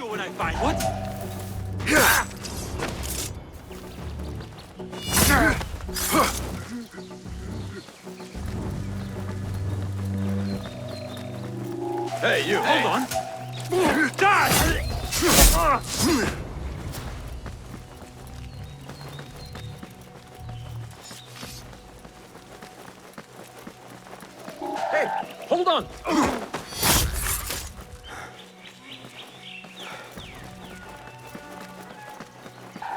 when I find what? Hey, you! Hold on! Die! Hey, hold on!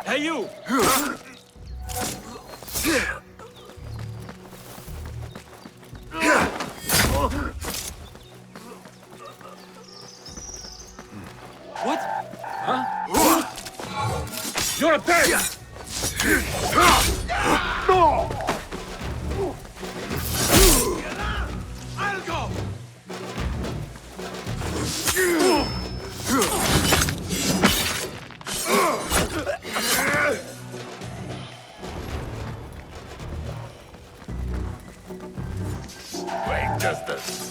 Hey, you! What? Huh? You're a pig! No! I'll go! Great justice.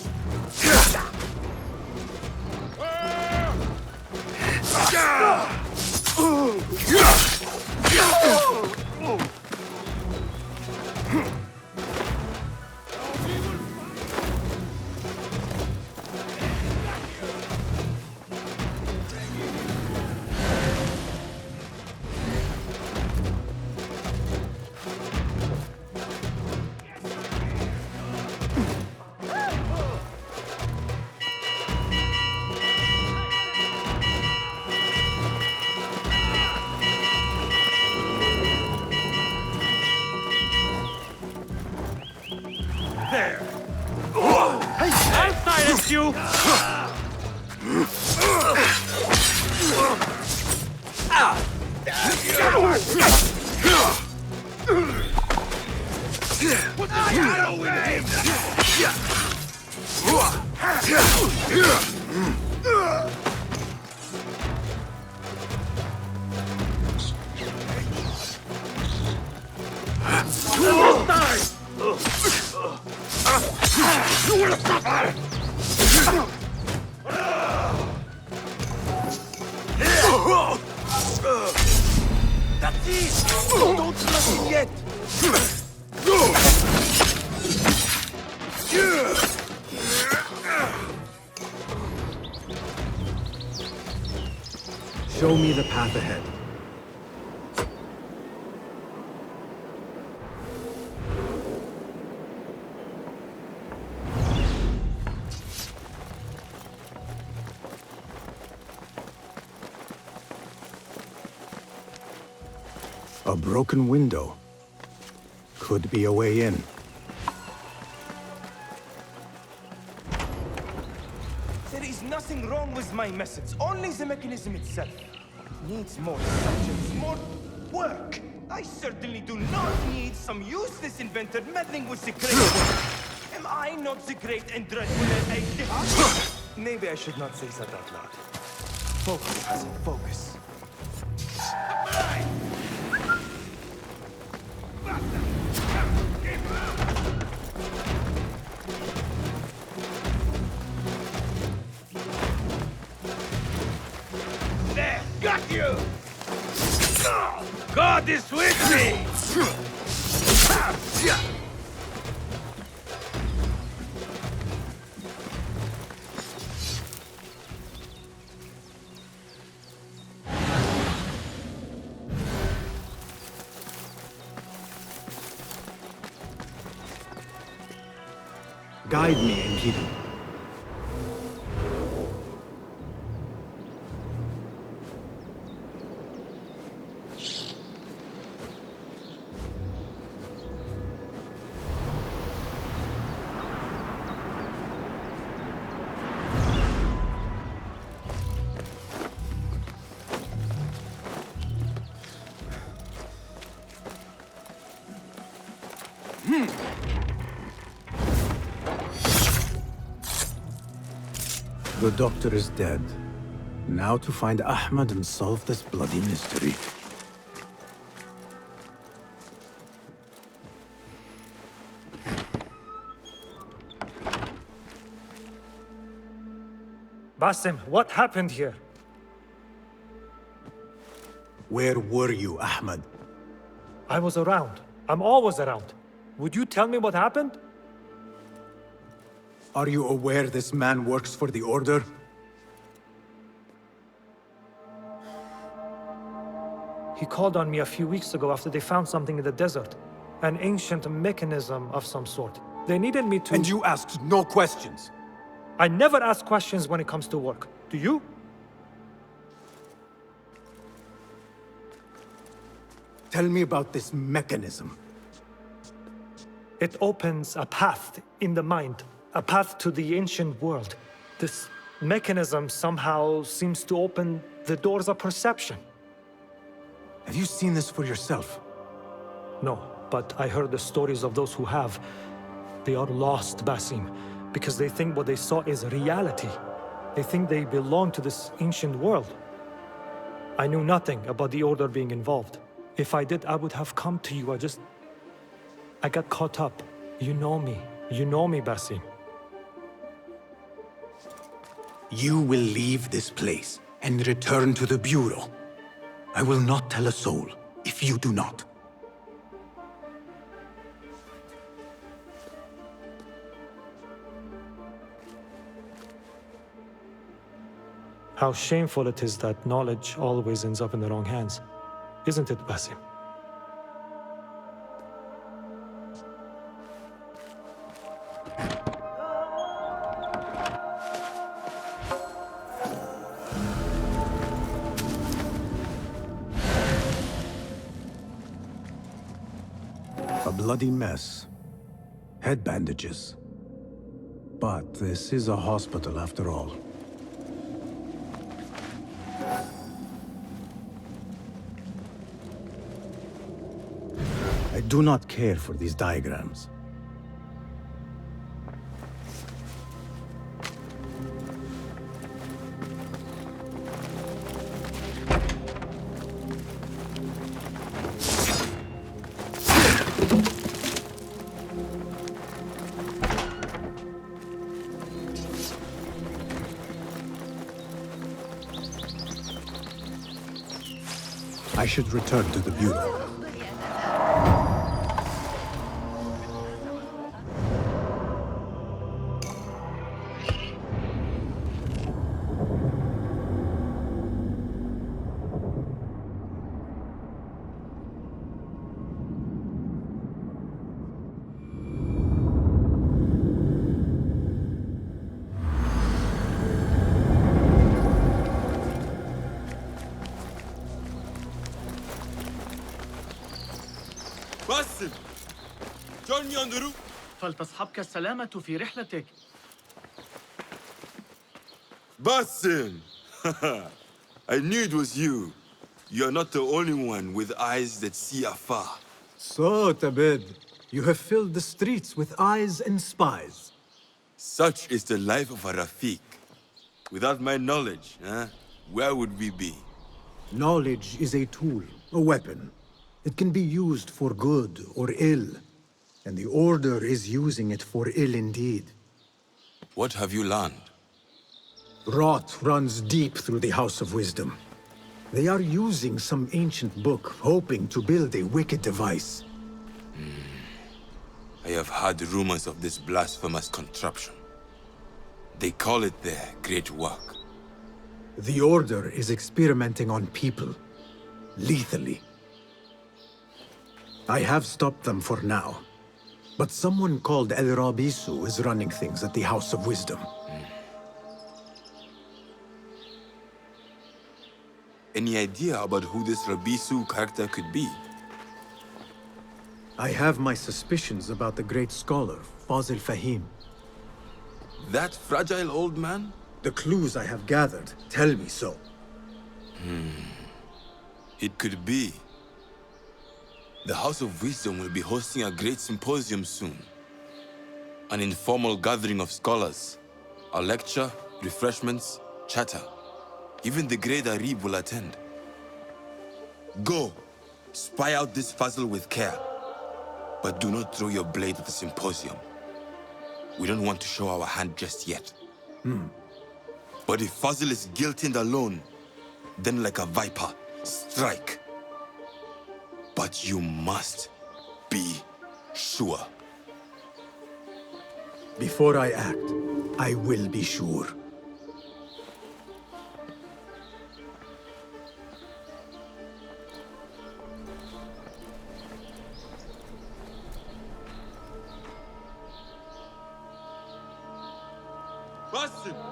There! I'll silence you! What's the matter with him? You will suffer! That's it! Don't stop it yet! Show me the path ahead. A broken window. Could be a way in. There is nothing wrong with my message, only the mechanism itself. It needs more substance, more work. I certainly do not need some useless inventor meddling with the great work. Am I not the great and dreadful as Maybe I should not say that out loud. Focus, Hassan, focus. There! Got you! God is with me! Guide me, Enkidu. The doctor is dead. Now to find Ahmed and solve this bloody mystery. Basim, what happened here? Where were you, Ahmed? I was around. I'm always around. Would you tell me what happened? Are you aware this man works for the Order? He called on me a few weeks ago after they found something in the desert. An ancient mechanism of some sort. They needed me to... And you asked no questions? I never ask questions when it comes to work. Do you? Tell me about this mechanism. It opens a path in the mind. A path to the ancient world. This mechanism somehow seems to open the doors of perception. Have you seen this for yourself? No, but I heard the stories of those who have. They are lost, Basim, because they think what they saw is reality. They think they belong to this ancient world. I knew nothing about the Order being involved. If I did, I would have come to you. I got caught up. You know me. You know me, Basim. You will leave this place and return to the Bureau. I will not tell a soul if you do not. How shameful it is that knowledge always ends up in the wrong hands. Isn't it, Basim? A bloody mess. Head bandages. But this is a hospital after all. I do not care for these diagrams. I should return to the Bureau. باسم join me on the roof. فلتصحبك السلامة في رحلتك. Basim! I knew it was you. You're not the only one with eyes that see afar. So, Tabid, you have filled the streets with eyes and spies. Such is the life of a Rafiq. Without my knowledge, where would we be? Knowledge is a tool, a weapon. It can be used for good or ill, and the Order is using it for ill indeed. What have you learned? Rot runs deep through the House of Wisdom. They are using some ancient book, hoping to build a wicked device. I have heard rumors of this blasphemous contraption. They call it their great work. The Order is experimenting on people, lethally. I have stopped them for now, but someone called El Rabisu is running things at the House of Wisdom. Any idea about who this Rabisu character could be? I have my suspicions about the great scholar, Fazil Fahim. That fragile old man? The clues I have gathered tell me so. It could be. The House of Wisdom will be hosting a great symposium soon. An informal gathering of scholars. A lecture, refreshments, chatter. Even the great Arib will attend. Go, spy out this Fazil with care. But do not throw your blade at the symposium. We don't want to show our hand just yet. But if Fazil is guilty and alone, then like a viper, strike. But you must be sure. Before I act, I will be sure. Basim!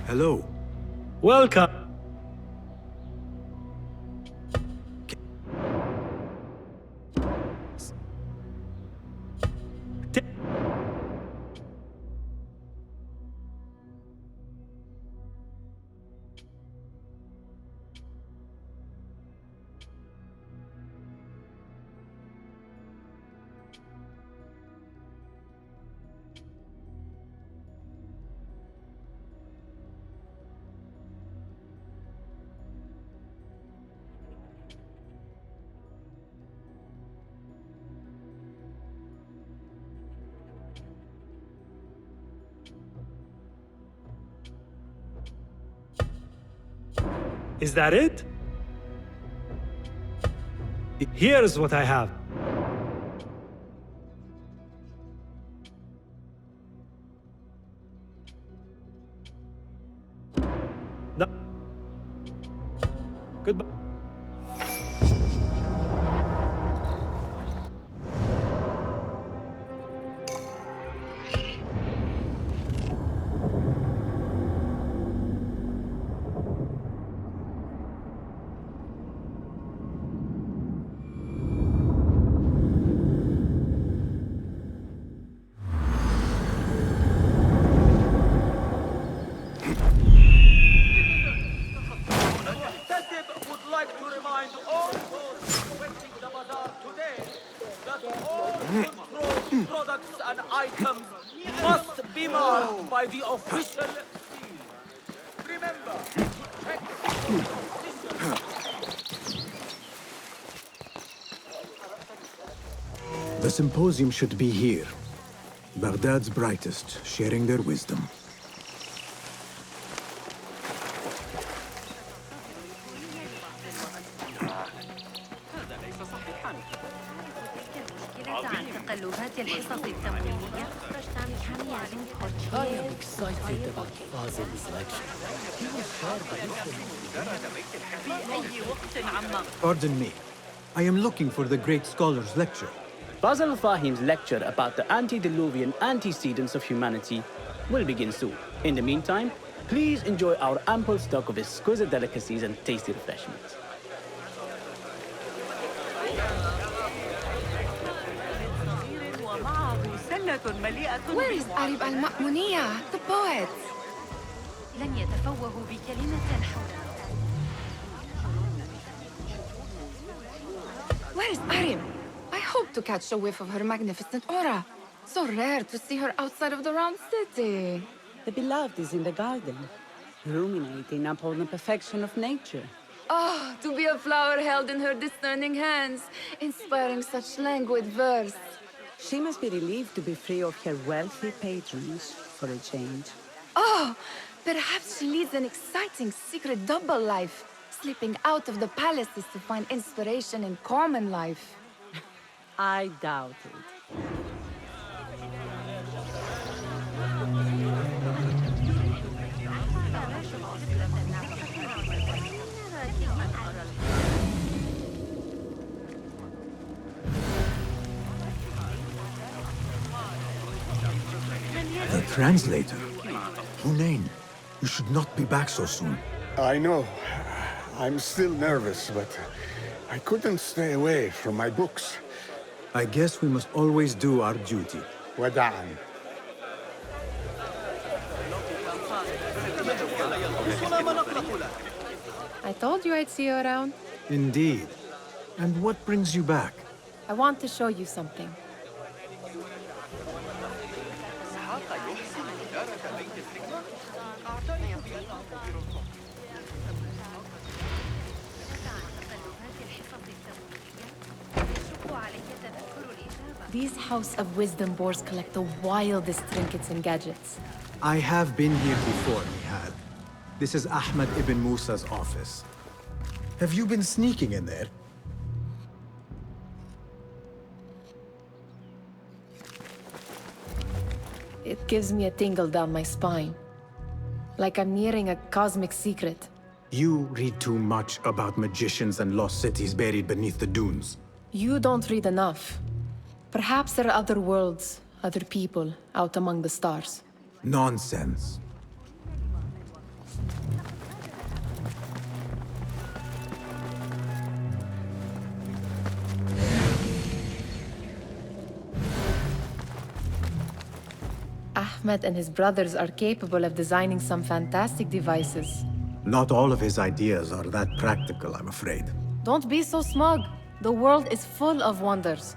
Hello. Welcome. Is that it? Here's what I have. No. Goodbye. Would like to remind all those visiting the bazaar today that all controlled products and items must be marked by the official seal. Remember to check The symposium should be here. Baghdad's brightest, sharing their wisdom. I am excited about Fazil's lecture. Pardon me. I am looking for the great scholar's lecture. Fazl Fahim's lecture about the antediluvian antecedents of humanity will begin soon. In the meantime, please enjoy our ample stock of exquisite delicacies and tasty refreshments. Where is Arib al-Ma'muniya, the poet? لن يتفوهوا بكلمة حول. Where is Arib? I hope to catch a whiff of her magnificent aura. So rare to see her outside of the round city. The beloved is in the garden, ruminating upon the perfection of nature. Oh, to be a flower held in her discerning hands, inspiring such languid verse. She must be relieved to be free of her wealthy patrons for a change. Oh, perhaps she leads an exciting secret double life, slipping out of the palaces to find inspiration in common life. I doubt it. translator. Hunain, you should not be back so soon. I know. I'm still nervous, but I couldn't stay away from my books. I guess we must always do our duty. Wada'an. I told you I'd see you around. Indeed. And what brings you back? I want to show you something. These House of Wisdom boars collect the wildest trinkets and gadgets. I have been here before, Nihal. This is Ahmed ibn Musa's office. Have you been sneaking in there? It gives me a tingle down my spine. Like I'm nearing a cosmic secret. You read too much about magicians and lost cities buried beneath the dunes. You don't read enough. Perhaps there are other worlds, other people, out among the stars. Nonsense. Ahmed and his brothers are capable of designing some fantastic devices. Not all of his ideas are that practical, I'm afraid. Don't be so smug. The world is full of wonders.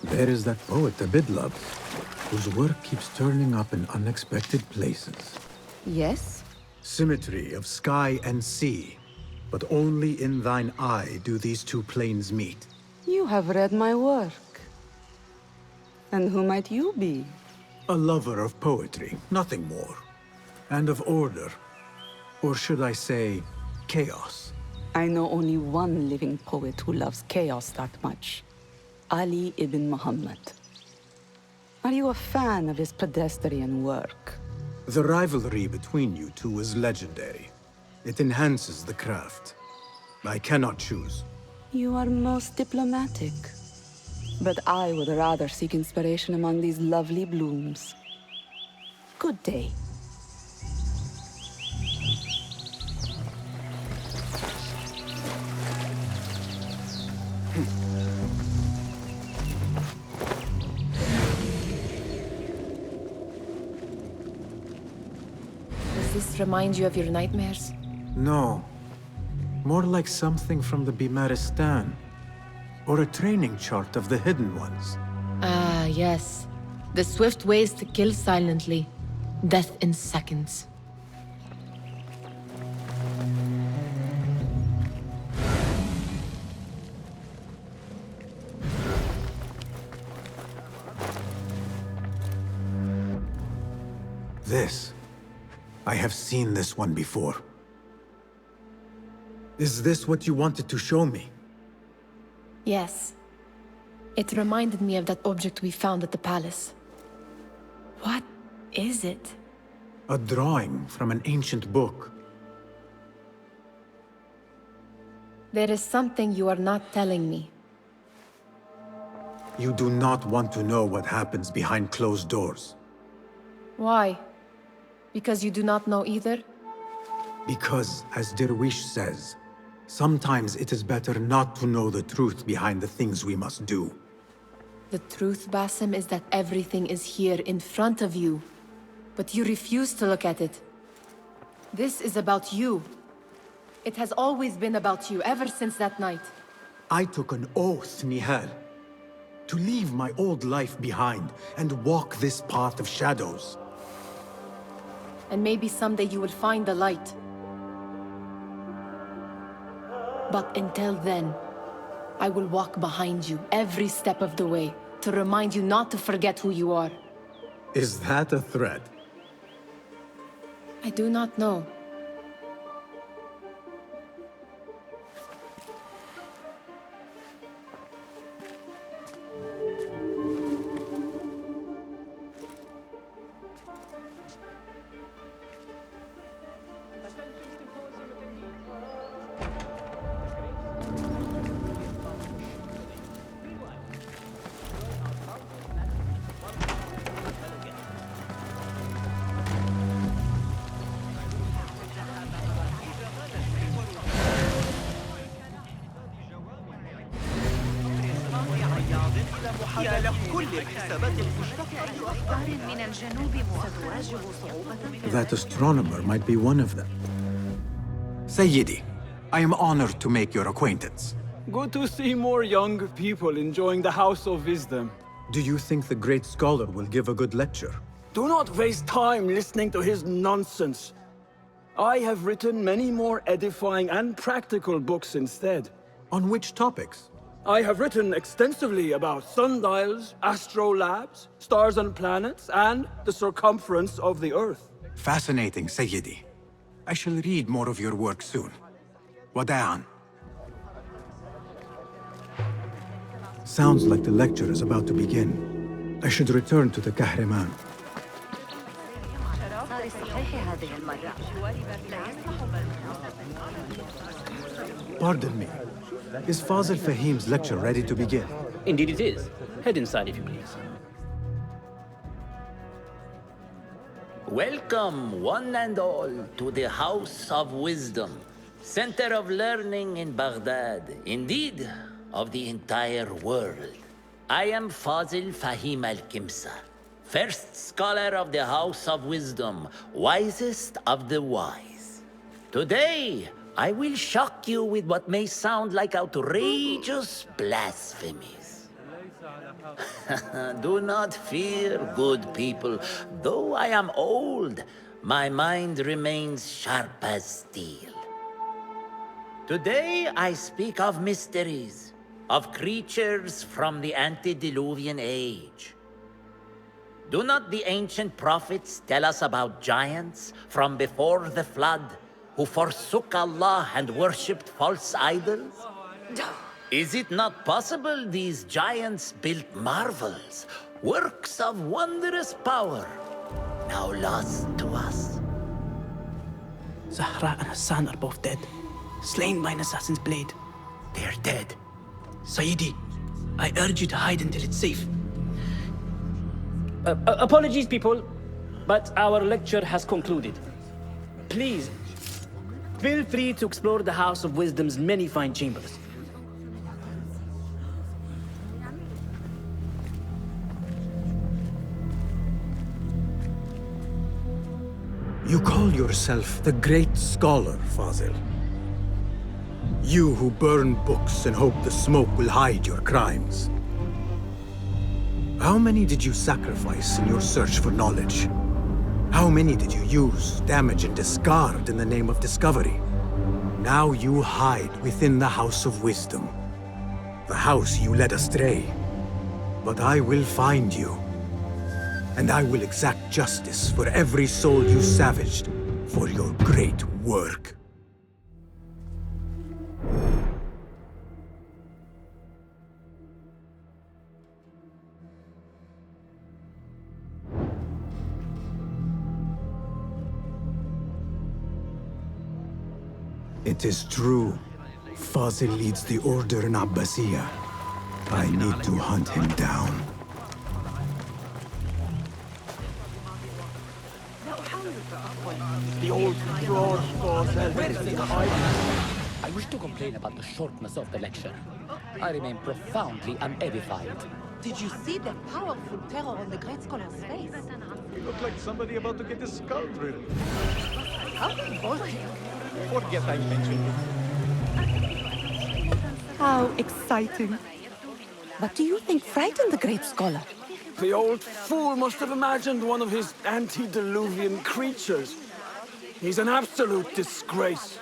There is that poet Abidlab, whose work keeps turning up in unexpected places. Yes? Symmetry of sky and sea, but only in thine eye do these two planes meet. You have read my work. And who might you be? A lover of poetry, nothing more. And of order. Or should I say, chaos. I know only one living poet who loves chaos that much. Ali ibn Muhammad. Are you a fan of his pedestrian work? The rivalry between you two is legendary. It enhances the craft. I cannot choose. You are most diplomatic. But I would rather seek inspiration among these lovely blooms. Good day. Does this remind you of your nightmares? No. More like something from the Bimaristan. Or a training chart of the Hidden Ones. Ah, yes. The swift ways to kill silently. Death in seconds. This. I have seen this one before. Is this what you wanted to show me? Yes. It reminded me of that object we found at the palace. What is it? A drawing from an ancient book. There is something you are not telling me. You do not want to know what happens behind closed doors. Why? Because you do not know either? Because, as Derwish says, sometimes it is better not to know the truth behind the things we must do. The truth, Basim, is that everything is here in front of you. But you refuse to look at it. This is about you. It has always been about you, ever since that night. I took an oath, Nihal, to leave my old life behind and walk this path of shadows. And maybe someday you will find the light. But until then, I will walk behind you every step of the way to remind you not to forget who you are. Is that a threat? I do not know. That astronomer might be one of them. Sayyidi, I am honored to make your acquaintance. Good to see more young people enjoying the House of Wisdom. Do you think the great scholar will give a good lecture? Do not waste time listening to his nonsense. I have written many more edifying and practical books instead. On which topics? I have written extensively about sundials, astrolabes, stars and planets, and the circumference of the Earth. Fascinating, Sayyidi. I shall read more of your work soon. Wada'an. Sounds like the lecture is about to begin. I should return to the Kahraman. Pardon me. Is Fazil Fahim's lecture ready to begin? Indeed it is. Head inside if you please. Welcome, one and all, to the House of Wisdom, center of learning in Baghdad, indeed, of the entire world. I am Fazil Fahim al-Kimsa, first scholar of the House of Wisdom, wisest of the wise. Today, I will shock you with what may sound like outrageous blasphemies. Do not fear, good people. Though I am old, my mind remains sharp as steel. Today I speak of mysteries, of creatures from the antediluvian age. Do not the ancient prophets tell us about giants from before the flood, who forsook Allah and worshipped false idols? Is it not possible these giants built marvels, works of wondrous power, now lost to us? Zahra and Hassan are both dead, slain by an assassin's blade. They're dead. Sayyidi, I urge you to hide until it's safe. Apologies, people, but our lecture has concluded. Please, feel free to explore the House of Wisdom's many fine chambers. You call yourself the great scholar, Fazil. You who burn books and hope the smoke will hide your crimes. How many did you sacrifice in your search for knowledge? How many did you use, damage, and discard in the name of discovery? Now you hide within the House of Wisdom. The house you led astray. But I will find you. And I will exact justice for every soul you savaged for your great work. It is true. Fazil leads the order in Abbasiyah. I need to hunt him down. The old Mirage goes I wish to complain about the shortness of the lecture. I remain profoundly unedified. Did you see the powerful terror on the great scholar's face? He looked like somebody about to get his skull drilled. How bold. Forget I mentioned it. How exciting. What do you think frightened the great scholar? The old fool must have imagined one of his antediluvian creatures. He's an absolute disgrace.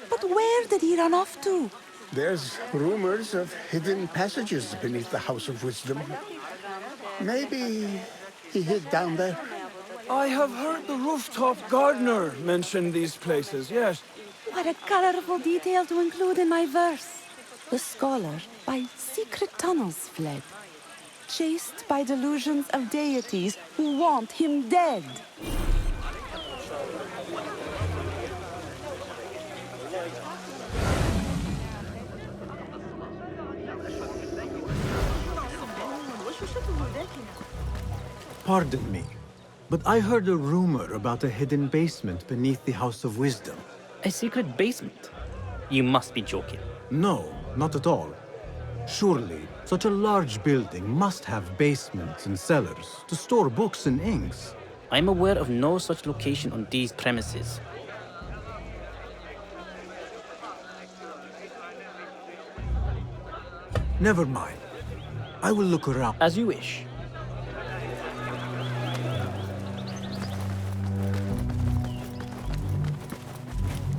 But where did he run off to? There's rumors of hidden passages beneath the House of Wisdom. Maybe he hid down there. I have heard the rooftop gardener mention these places, yes. What a colorful detail to include in my verse. The scholar by secret tunnels fled, chased by delusions of deities who want him dead. Pardon me, but I heard a rumor about a hidden basement beneath the House of Wisdom. A secret basement? You must be joking. No, not at all. Surely, such a large building must have basements and cellars to store books and inks. I'm aware of no such location on these premises. Never mind. I will look around. As you wish.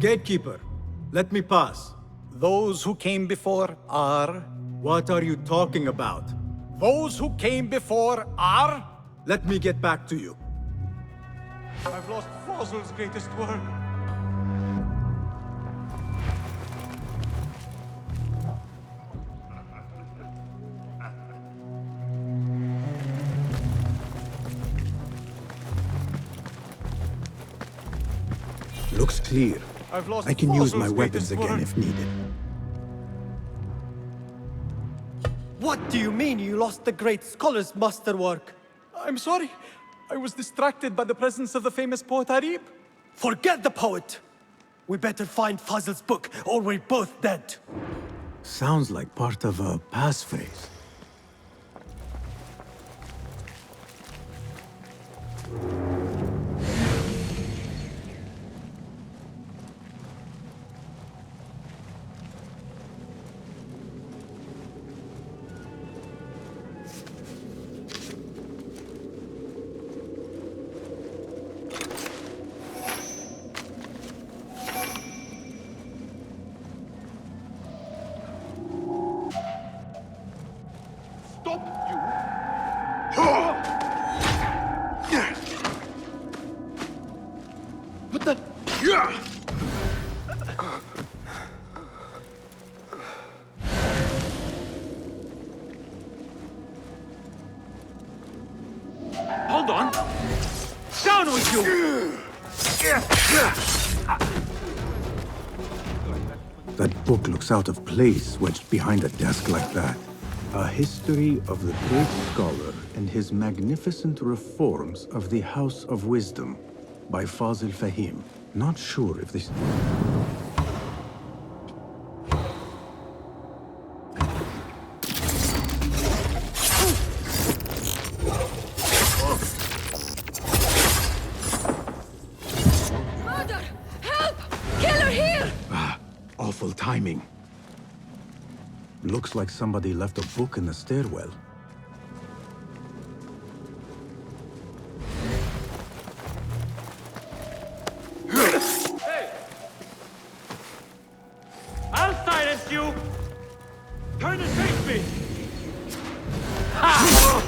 Gatekeeper, let me pass. Those who came before are... What are you talking about? Those who came before are... Let me get back to you. I've lost Fossil's greatest work. Looks clear. I can use my weapons again if needed. What do you mean you lost the great scholar's masterwork? I'm sorry. I was distracted by the presence of the famous poet Arib. Forget the poet! We better find Fazl's book, or we're both dead. Sounds like part of a passphrase. Hold on! Down with you! That book looks out of place wedged behind a desk like that. A history of the great scholar and his magnificent reforms of the House of Wisdom by Fazil Fahim. Not sure if this... Mother! Help! Killer here! Awful timing. Looks like somebody left a book in the stairwell. Hey! I'll silence you! Turn and face me! Ha!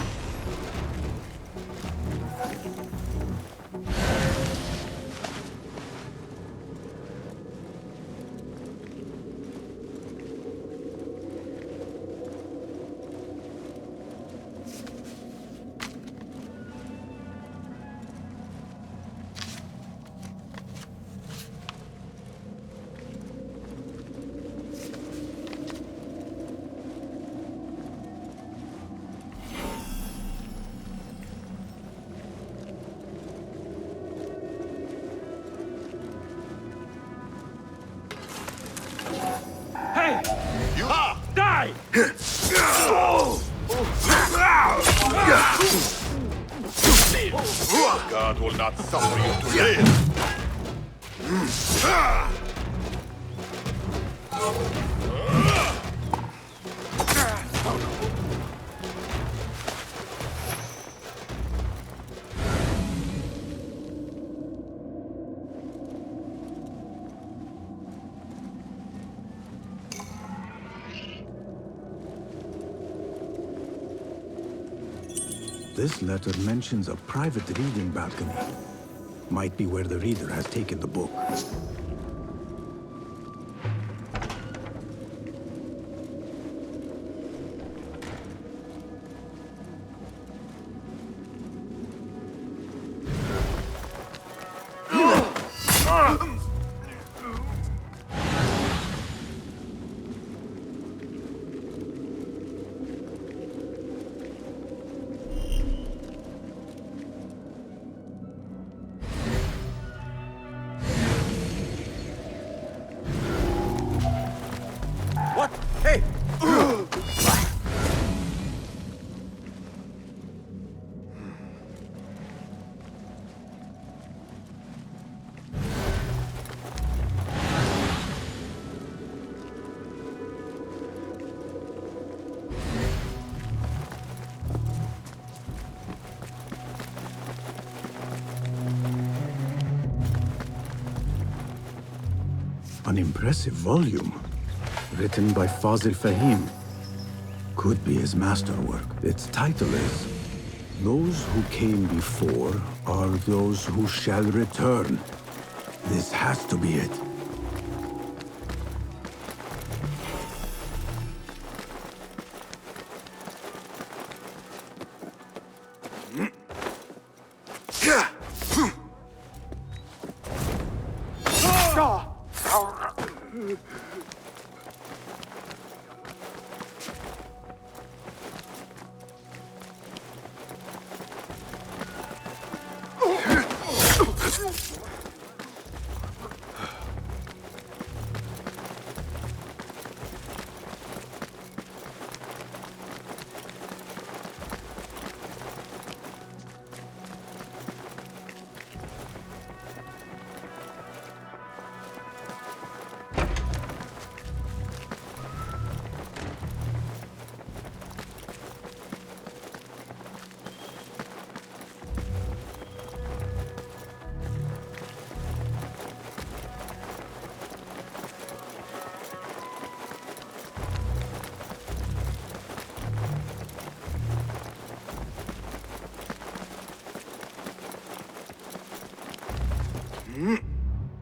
Hey! You die! God will not suffer you to live! This letter mentions a private reading balcony. Might be where the reader has taken the book. What? Hey! An impressive volume, written by Fazil Fahim. Could be his masterwork. Its title is, Those Who Came Before Are Those Who Shall Return. This has to be it.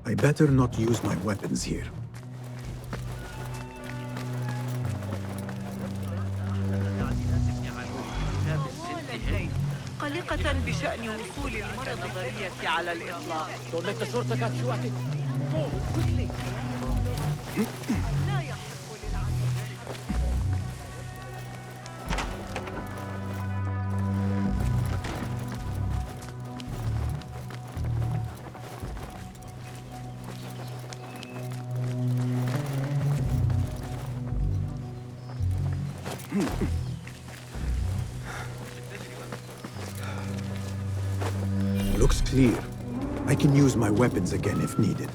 I better not use my weapons here. قلقة بشأن وصول المرض النظرية على الإطلاق. Don't let the shortcut catch you at it. Go, quickly. لا يحق Looks clear. I can use my weapons again if needed.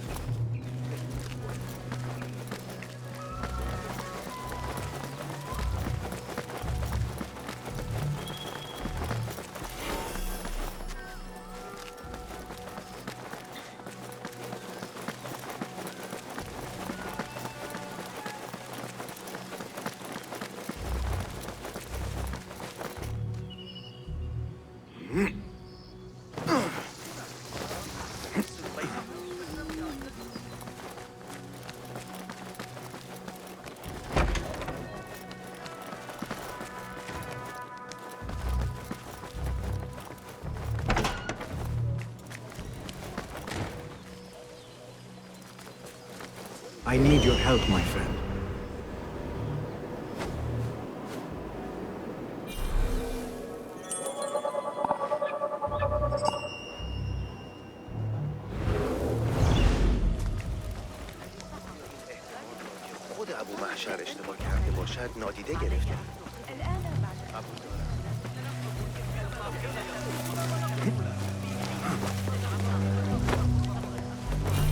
I need your help, my friend. خود ابو محشر اشتباه کرده باشد نادیده گرفته.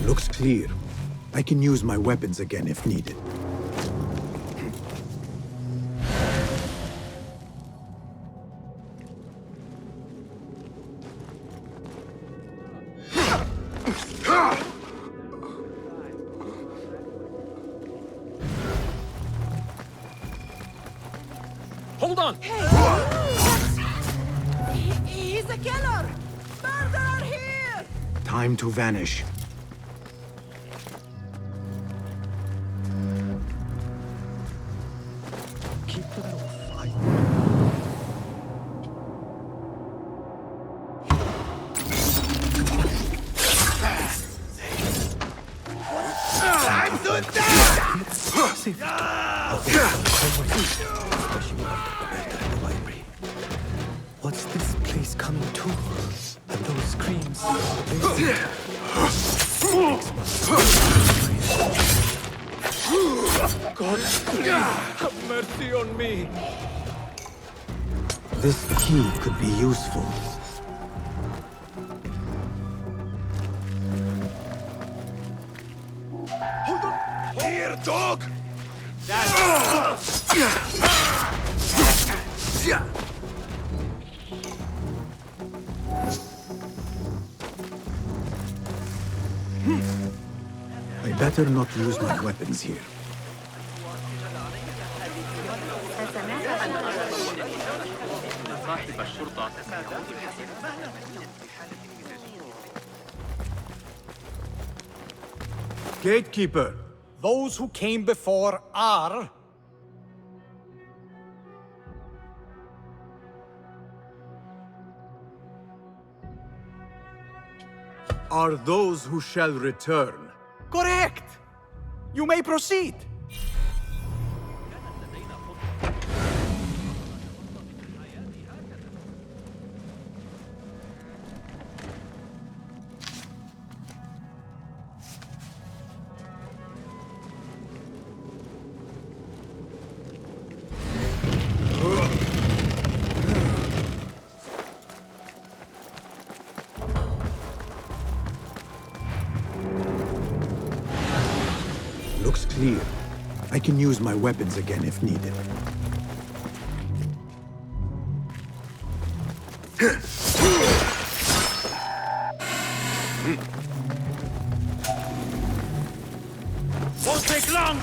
Looks clear. I can use my weapons again if needed. Hold on! time to vanish. What's this place coming to? And those screams. God, please, have mercy on me. This key could be useful. Hold on! Here, dog! I better not use my weapons here. Gatekeeper! Those who came before are... Are those who shall return. Correct! You may proceed. Looks clear. I can use my weapons again if needed. Won't take long!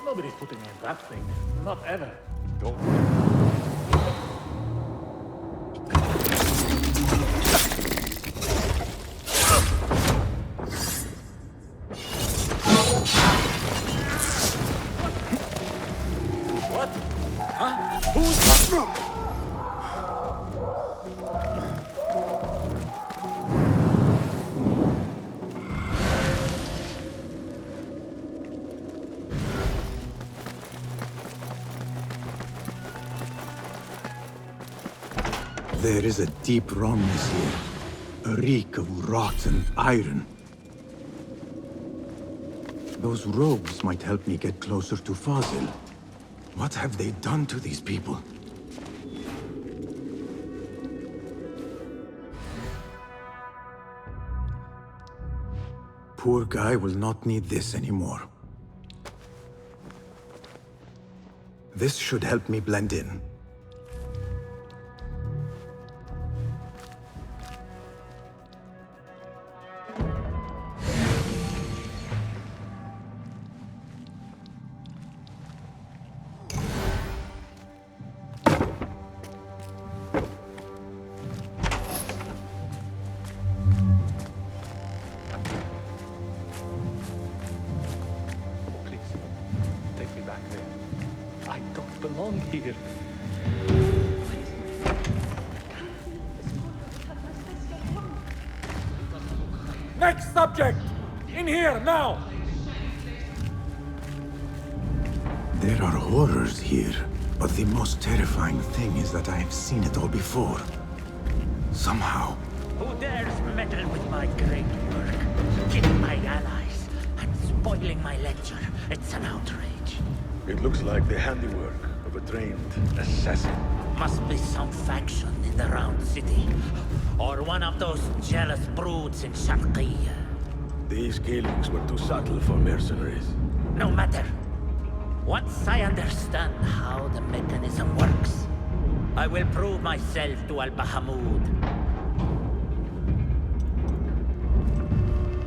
Nobody's putting in that thing. Not ever. Don't. What? Huh? Who's... There is a deep wrongness here. A reek of rotten iron. Those rogues might help me get closer to Fazil. What have they done to these people? Poor guy will not need this anymore. This should help me blend in. Here. Next subject! In here, now! There are horrors here, but the most terrifying thing is that I have seen it all before. Somehow. Who dares meddle with my great work, killing my allies and spoiling my lecture? It's an outrage. It looks like the handiwork of a trained assassin. Must be some faction in the Round City, or one of those jealous broods in Sharqiyya. These killings were too subtle for mercenaries. No matter. Once I understand how the mechanism works, I will prove myself to Al-Bahamud.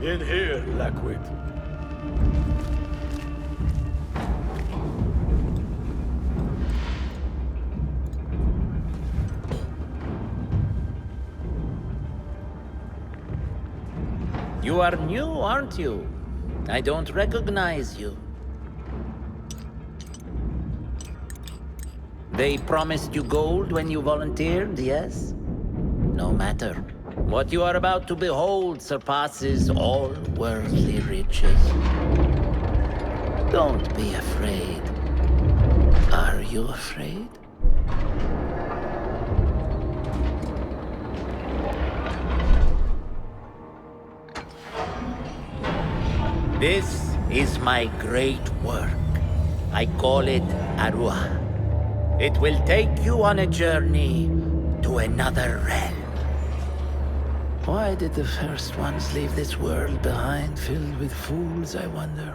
In here, Lackwit. You are new, aren't you? I don't recognize you. They promised you gold when you volunteered, yes? No matter. What you are about to behold surpasses all worldly riches. Don't be afraid. Are you afraid? This is my great work. I call it Arwah. It will take you on a journey to another realm. Why did the first ones leave this world behind, filled with fools, I wonder,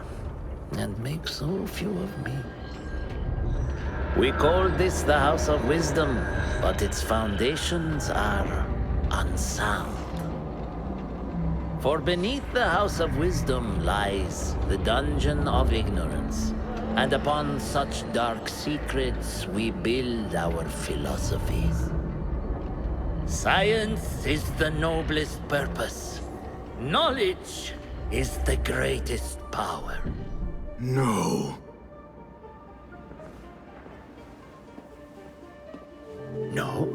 and make so few of me? We called this the House of Wisdom, but its foundations are unsound. For beneath the House of Wisdom lies the Dungeon of Ignorance, and upon such dark secrets we build our philosophies. Science is the noblest purpose. Knowledge is the greatest power. No. No?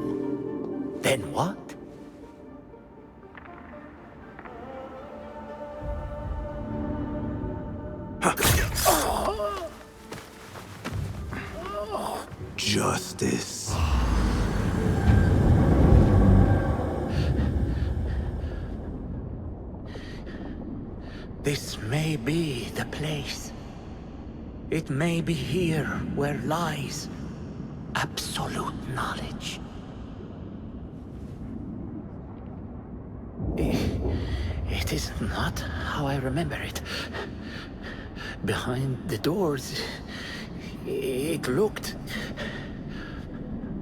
Then what? Justice. This may be the place. It may be here where lies absolute knowledge. It is not how I remember it. Behind the doors, it looked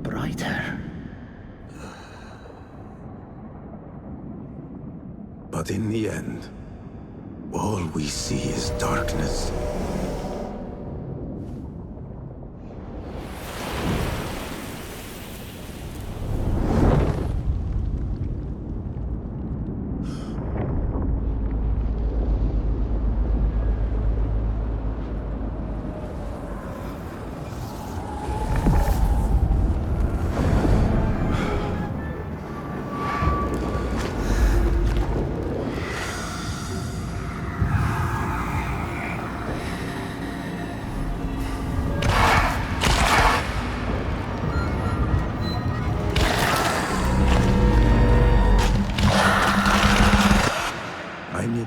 brighter. But in the end, all we see is darkness.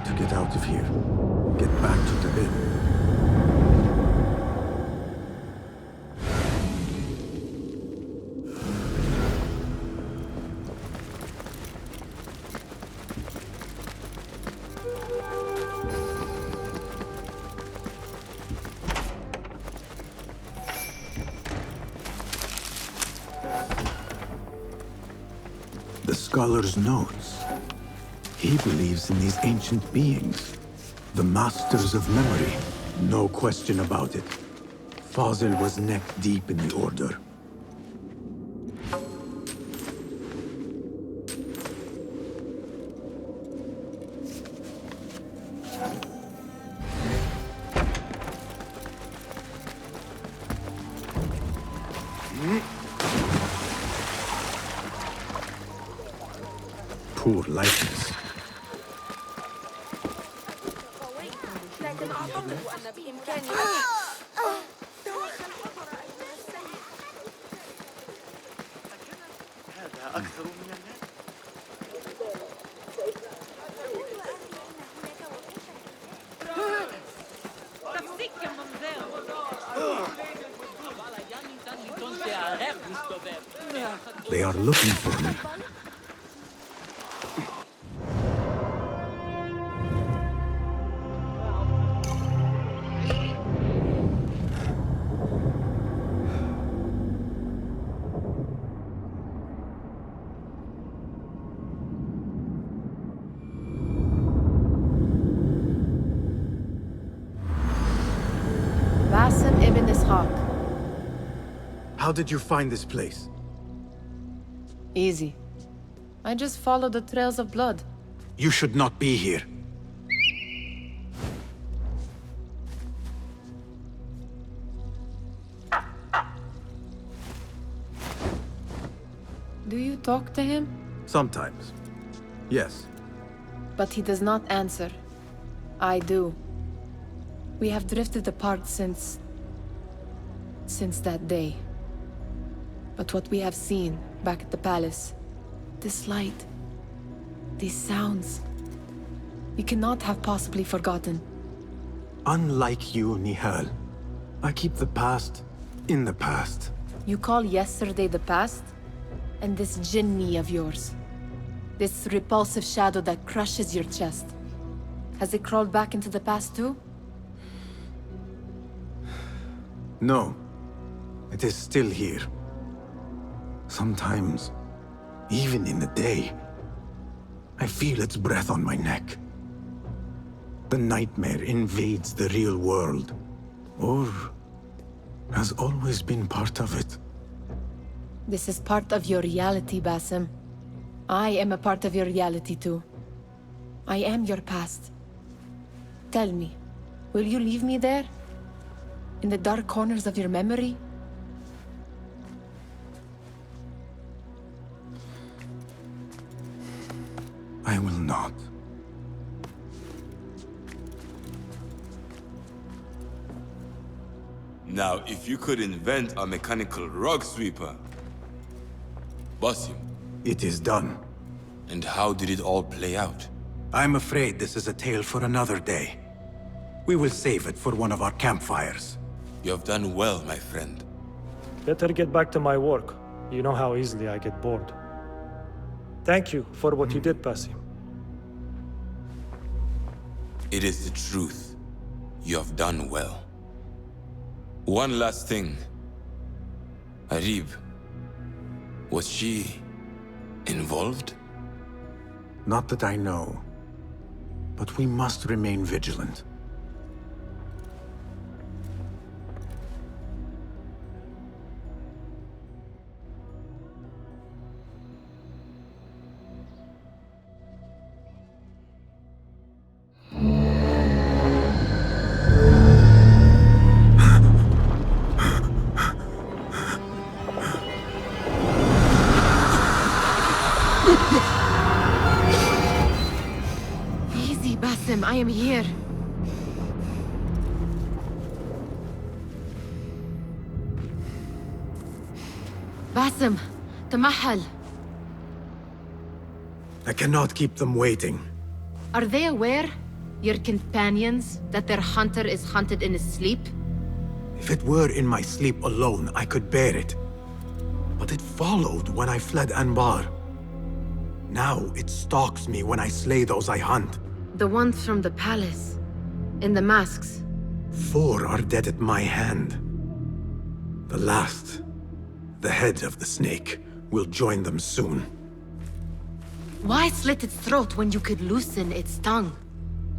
To get out of here. Get back to the inn. The scholar's notes. He believes in these ancient beings, the masters of memory. No question about it. Fazil was neck deep in the order. Poor likeness. لكن أعتقد أن بإمكاني أكثر من الناس. They are looking for me. Basim ibn Ishaq. How did you find this place? Easy. I just followed the trails of blood. You should not be here. Do you talk to him? Sometimes. Yes. But he does not answer. I do. We have drifted apart since that day. But what we have seen back at the palace, this light, these sounds, we cannot have possibly forgotten. Unlike you, Nihal, I keep the past in the past. You call yesterday the past? And this jinni of yours, this repulsive shadow that crushes your chest, has it crawled back into the past too? No. It is still here. Sometimes, even in the day, I feel its breath on my neck. The nightmare invades the real world, or has always been part of it. This is part of your reality, Basim. I am a part of your reality too. I am your past. Tell me, will you leave me there? In the dark corners of your memory? I will not. Now, if you could invent a mechanical rug sweeper. Basim. It is done. And how did it all play out? I'm afraid this is a tale for another day. We will save it for one of our campfires. You have done well, my friend. Better get back to my work. You know how easily I get bored. Thank you for what you did, Basim. It is the truth. You have done well. One last thing. Arib, was she involved? Not that I know. But we must remain vigilant. Easy, Basim, I am here. Basim, Tamahal. I cannot keep them waiting. Are they aware, your companions, that their hunter is hunted in his sleep? If it were in my sleep alone, I could bear it. But it followed when I fled Anbar. Now it stalks me when I slay those I hunt. The ones from the palace, in the masks. 4 are dead at my hand. The last, the head of the snake, will join them soon. Why slit its throat when you could loosen its tongue?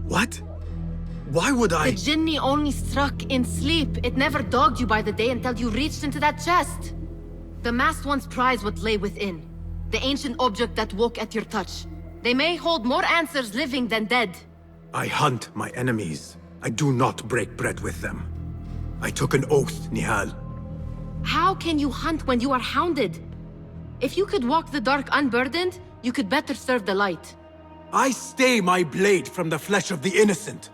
What? Why would I? The jinni only struck in sleep. It never dogged you by the day until you reached into that chest. The masked ones prize what lay within. The ancient object that woke at your touch. They may hold more answers living than dead. I hunt my enemies. I do not break bread with them. I took an oath, Nihal. How can you hunt when you are hounded? If you could walk the dark unburdened, you could better serve the light. I stay my blade from the flesh of the innocent,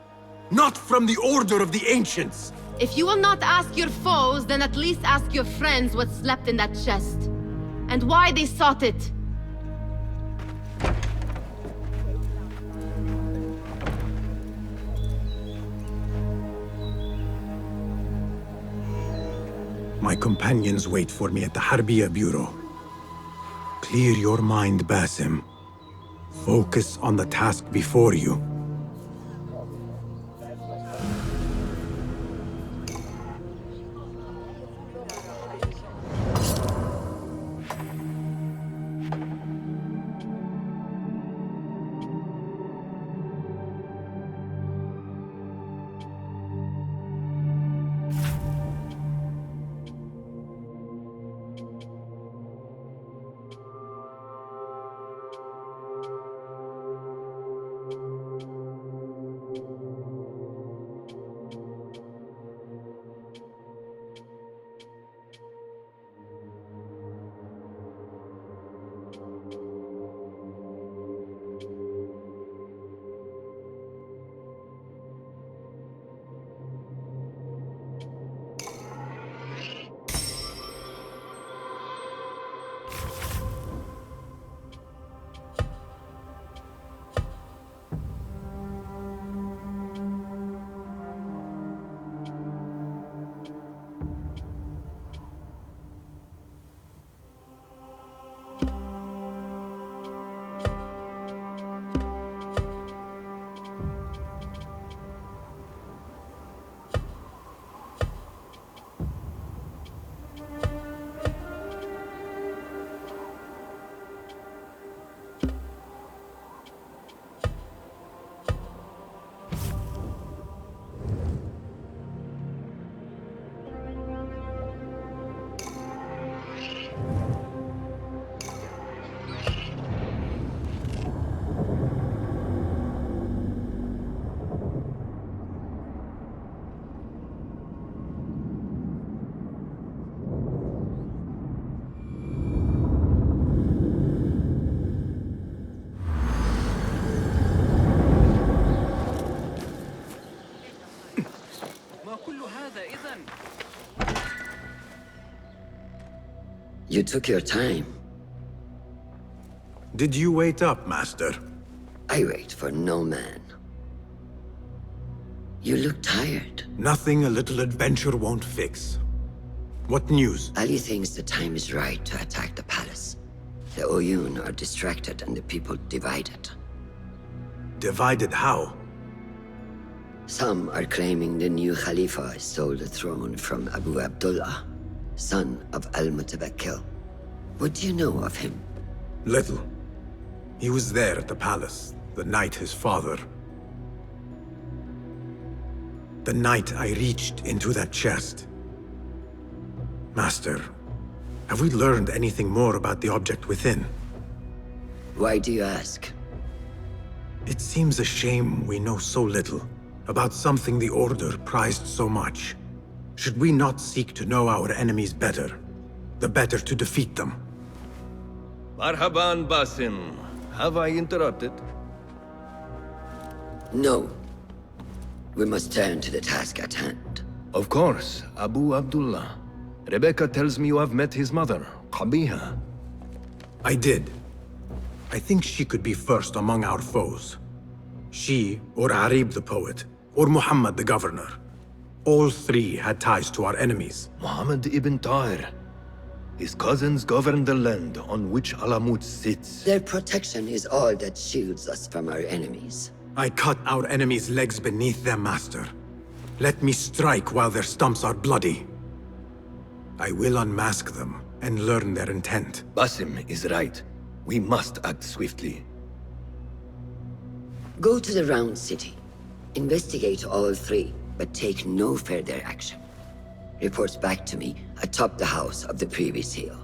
not from the order of the ancients. If you will not ask your foes, then at least ask your friends what slept in that chest. And why they sought it. My companions wait for me at the Harbiya Bureau. Clear your mind, Basim. Focus on the task before you. You took your time. Did you wait up, Master? I wait for no man. You look tired. Nothing a little adventure won't fix. What news? Ali thinks the time is right to attack the palace. The Oyun are distracted and the people divided. Divided how? Some are claiming the new Khalifa stole the throne from Abu Abdullah, son of Al-Mutawakkil. What do you know of him? Little. He was there at the palace, the night his father... The night I reached into that chest. Master, have we learned anything more about the object within? Why do you ask? It seems a shame we know so little about something the Order prized so much. Should we not seek to know our enemies better, the better to defeat them? Marhaban, Basim. Have I interrupted? No. We must turn to the task at hand. Of course, Abu Abdullah. Rebecca tells me you have met his mother, Qabiha. I did. I think she could be first among our foes. She, or Arib the poet, or Muhammad the governor. All three had ties to our enemies. Muhammad ibn Tahir. His cousins govern the land on which Alamut sits. Their protection is all that shields us from our enemies. I cut our enemies' legs beneath them, Master. Let me strike while their stumps are bloody. I will unmask them and learn their intent. Basim is right. We must act swiftly. Go to the Round City. Investigate all three, but take no further action. Reports back to me atop the house of the Privy Seal.